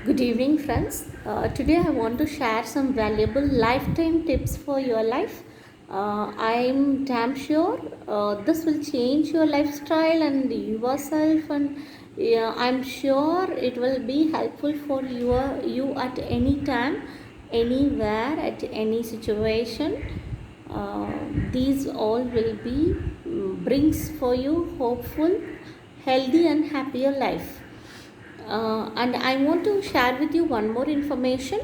Good evening, friends. Today I want to share some valuable lifetime tips for your life. I'm damn sure this will change your lifestyle and yourself, and yeah, I'm sure it will be helpful for you at any time, anywhere, at any situation. Uh, these all will be brings for you hopeful, healthy, and happier life. And I want to share with you one more information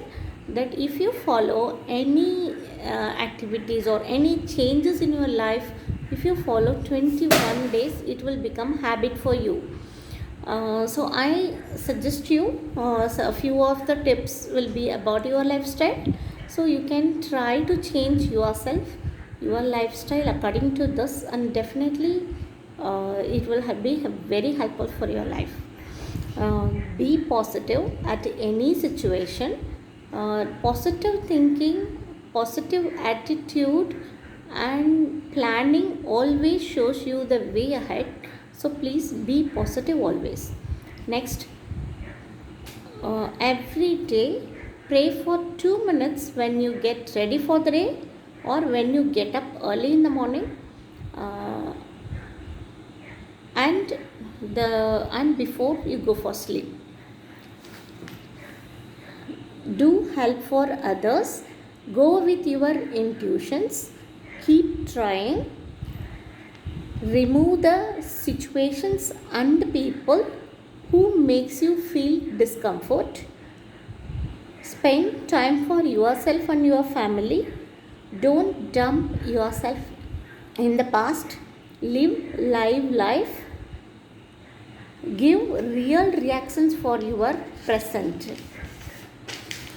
that if you follow any activities or any changes in your life, if you follow 21 days, it will become habit for you. So I suggest you so a few of the tips will be about your lifestyle, so you can try to change yourself, your lifestyle according to this, and definitely it will be very helpful for your life. Be positive at any situation. Positive thinking, positive attitude, and planning always shows you the way ahead. So please be positive always. Next, every day pray for 2 minutes when you get ready for the day or when you get up early in the morning. And before you go for sleep, do help for others, go with your intuitions, keep trying, remove the situations and people who makes you feel discomfort, spend time for yourself and your family, don't dump yourself in the past, live live life, give real reactions for your present.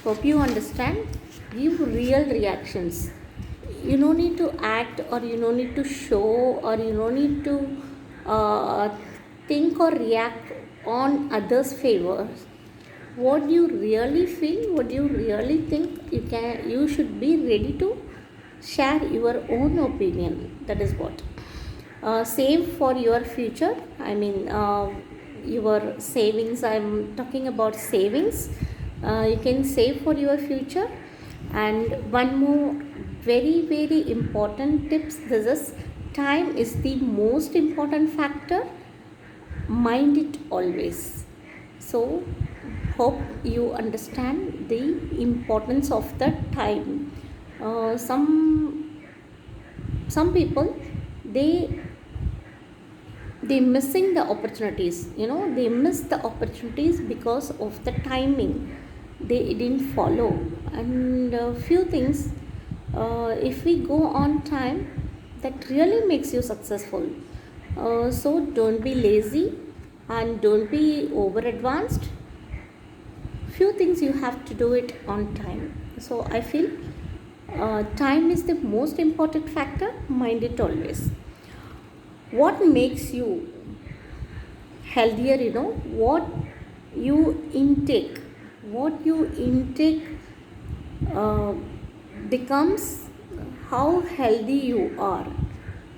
Hope you understand. Give real reactions. You don't need to act, or you don't need to show, or you don't need to think or react on others' favors. What you really feel, what you really think, you should be ready to share your own opinion. That is what. Save for your future. Your savings. I'm talking about savings. You can save for your future. And one more very important tips. This is, time is the most important factor. Mind it always. So hope you understand the importance of the time. Some people, they missing the opportunities, they miss the opportunities because of the timing they didn't follow. And few things, if we go on time, that really makes you successful. So don't be lazy and don't be over advanced. Few things you have to do it on time. So I feel time is the most important factor. Mind it always. What makes you healthier, what you intake, uh, becomes how healthy you are.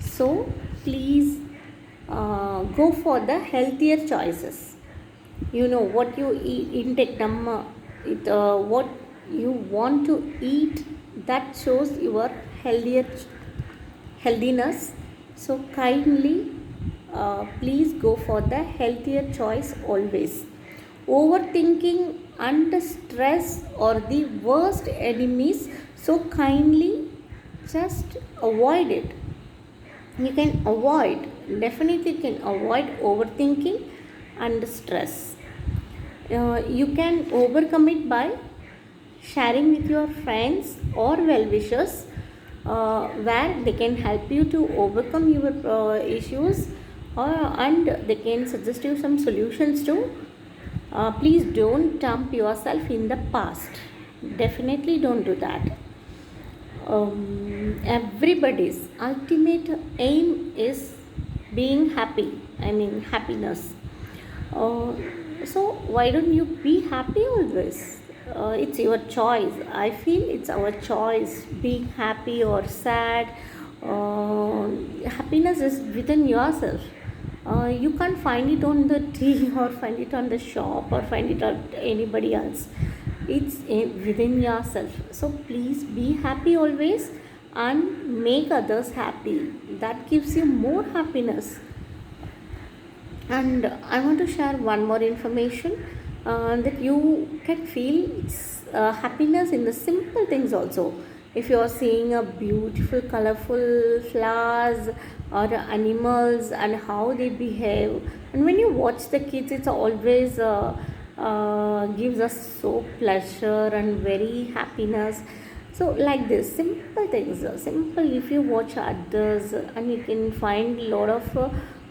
So please go for the healthier choices. What you intake, what you want to eat, that shows your healthiness. So kindly, please go for the healthier choice always. Overthinking and stress are the worst enemies. So kindly just avoid it. You can avoid, definitely can avoid overthinking and stress. You can overcome it by sharing with your friends or well-wishers, where they can help you to overcome your issues, and they can suggest you some solutions too. Please don't dump yourself in the past. Definitely don't do that. Everybody's ultimate aim is being happy, happiness. So why don't you be happy always? It's your choice. I feel it's our choice, being happy or sad. Happiness is within yourself. You can't find it on the tea or find it on the shop or find it on anybody else. It's within yourself. So please be happy always and make others happy. That gives you more happiness. And I want to share one more information, that you can feel happiness in the simple things also. If you are seeing a beautiful colorful flowers or animals and how they behave, and when you watch the kids, it's always gives us so pleasure and very happiness. So like this simple things, simple, if you watch others, and you can find a lot of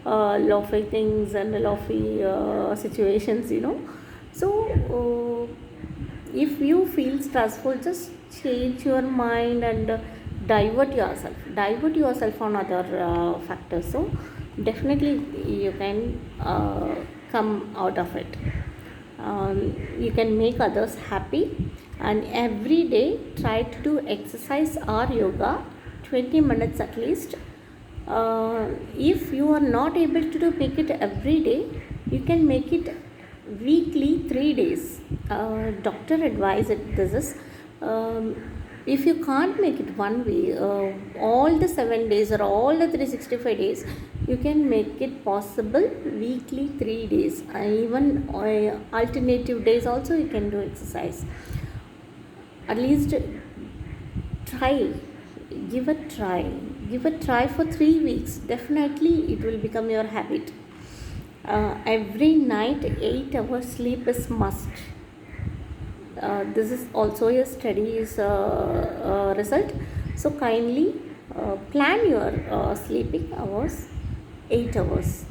lofty things and lofty situations, so if you feel stressful, just change your mind and divert yourself on other factors. So definitely you can come out of it. You can make others happy, and every day try to do exercise or yoga 20 minutes at least. If you are not able to make it every day, you can make it weekly 3 days. Doctor advised this is, if you can't make it one week, all the 7 days or all the 365 days, you can make it possible weekly 3 days. Even alternative days also you can do exercise. At least try, give a try for 3 weeks. Definitely it will become your habit. Every night 8 hours sleep is must. This is also a study's result. So kindly plan your sleeping hours 8 hours,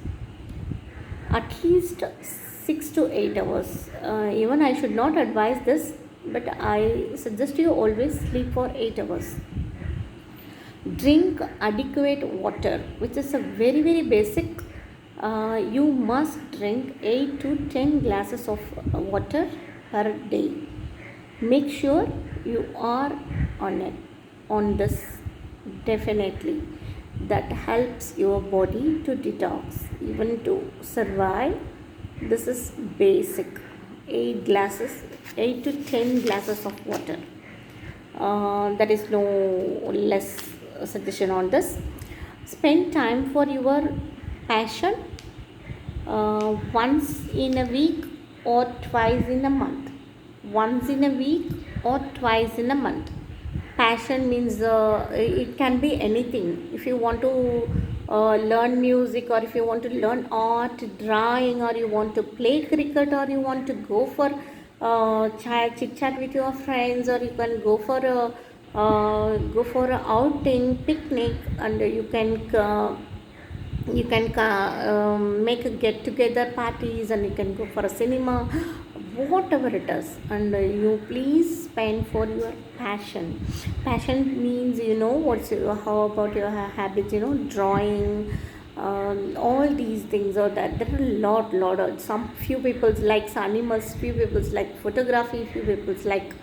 at least 6 to 8 hours. Even I should not advise this, but I suggest you always sleep for 8 hours. Drink adequate water, which is a very very basic. You must drink 8 to 10 glasses of water per day. Make sure you are on this. Definitely that helps your body to detox, even to survive. This is basic. 8 to 10 glasses of water. That is no less suggestion on this. Spend time for your passion, once in a week or twice in a month. Once in a week or twice in a month. Passion means it can be anything. If you want to learn music, or if you want to learn art, drawing, or you want to play cricket, or you want to go for chit chat with your friends, or you can go for a outing, picnic, and you can make a get together parties, and you can go for a cinema, whatever it is. And you please spend for your passion. Passion means, how about your habits, drawing, all these things. Or that there are a lot of, some few people like animals, few people like photography, few people like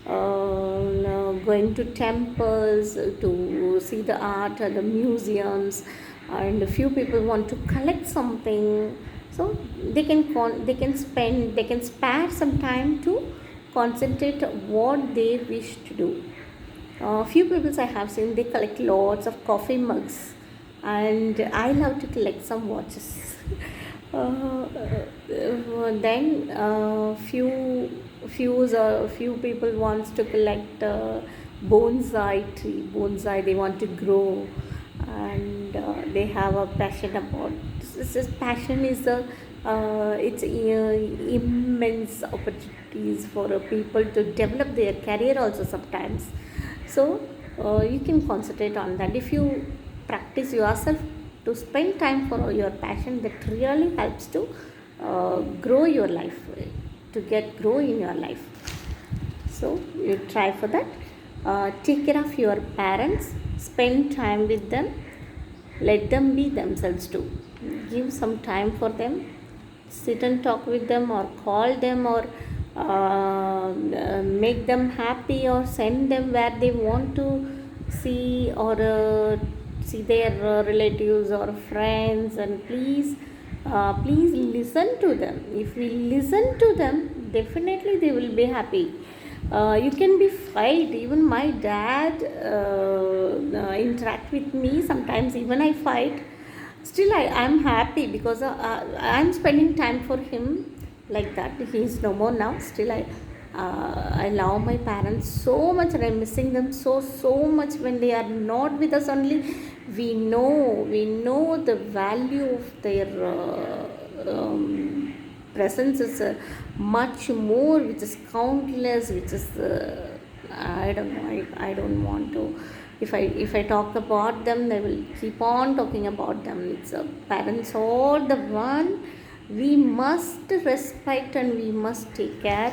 going to temples to see the art at the museums, and a few people want to collect something. So they can spare some time to concentrate what they wish to do. Few people I have seen, they collect lots of coffee mugs, and I love to collect some watches. Then few people wants to collect bonsai tree. Bonsai they want to grow, and they have a passion about this passion is a it's immense opportunities for people to develop their career also sometimes. So you can concentrate on that. If you practice yourself to spend time for your passion, that really helps to grow your life, to grow in your life. So you try for that. Take care of your parents, spend time with them, let them be themselves too. Give some time for them, sit and talk with them, or call them, or make them happy, or send them where they want to see, or see their relatives or friends. And please Please listen to them. If we listen to them, definitely they will be happy. You can be fight. Even my dad interact with me sometimes. Even I fight. Still, I'm happy because I'm spending time for him like that. He's no more now. Still, I love my parents so much, and I'm missing them so much when they are not with us. Only we know the value of their presence is much more, which is countless, which is I don't know. I don't want to. If I talk about them, they will keep on talking about them. It's parents are the one we must respect and we must take care.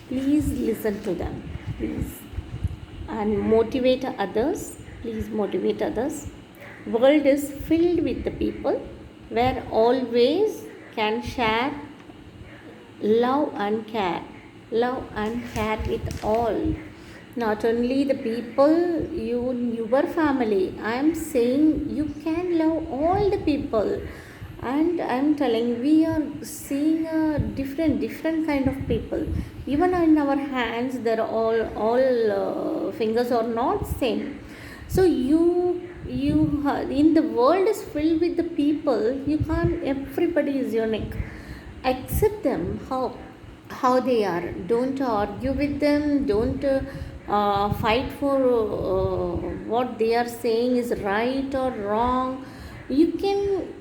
Please listen to them, please, and motivate others. Please motivate others. World is filled with the people where always can share love and care. Love and care with all. Not only the people, your family. I am saying you can love all the people. And I am telling, we are seeing a different kind of people. Even in our hands, there are all fingers are not same. So in the world is filled with the people. You can't. Everybody is unique. Accept them how they are. Don't argue with them. Don't fight for what they are saying is right or wrong. You can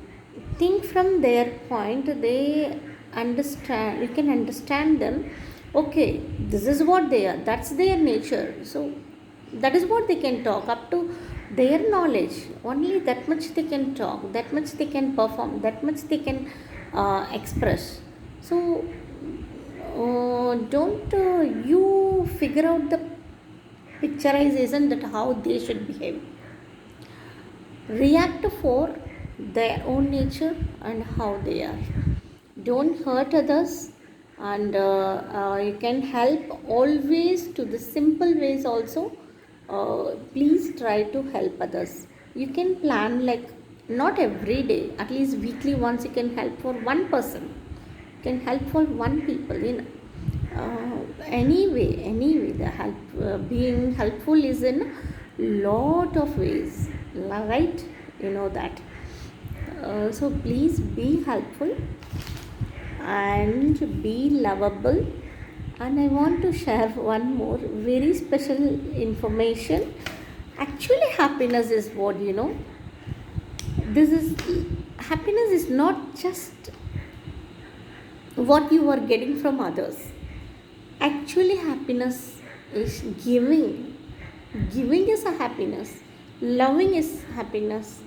think from their point. They understand. You can understand them. Okay, this is what they are. That's their nature. So that is what they can talk up to their knowledge. Only that much they can talk. That much they can perform. That much they can express. So don't you figure out the picturization that how they should behave. React for their own nature and how they are. Don't hurt others, and you can help always to the simple ways also. Please try to help others. You can plan, like, not every day, at least weekly once. You can help for one person. You can help for one people in anyway. The help, being helpful is in lot of ways, right? You know that. So please be helpful and be lovable. And I want to share one more very special information. Actually, happiness is what, this is happiness is not just what you are getting from others. Actually, happiness is giving. Giving is a happiness. Loving is happiness.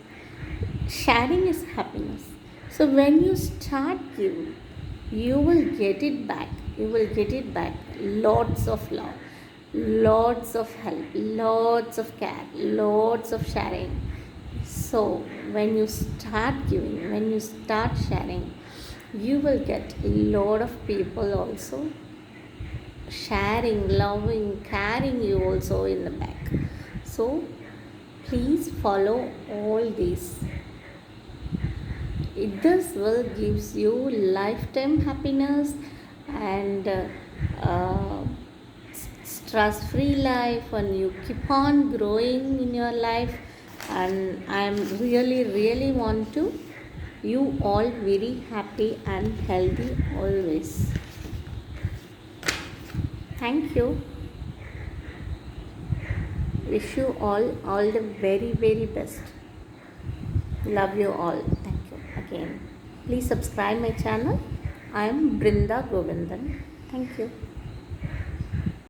Sharing is happiness. So when you start giving, you will get it back. You will get it back. Lots of love, lots of help, lots of care, lots of sharing. So when you start giving, when you start sharing, you will get a lot of people also sharing, loving, caring you also in the back. So please follow all these. This will gives you lifetime happiness and stress-free life, and you keep on growing in your life. And I am really want to you all very happy and healthy always. Thank you. Wish you all the very best. Love you all. Thank you again. Please subscribe my channel. I am Brinda Govindan. Thank you.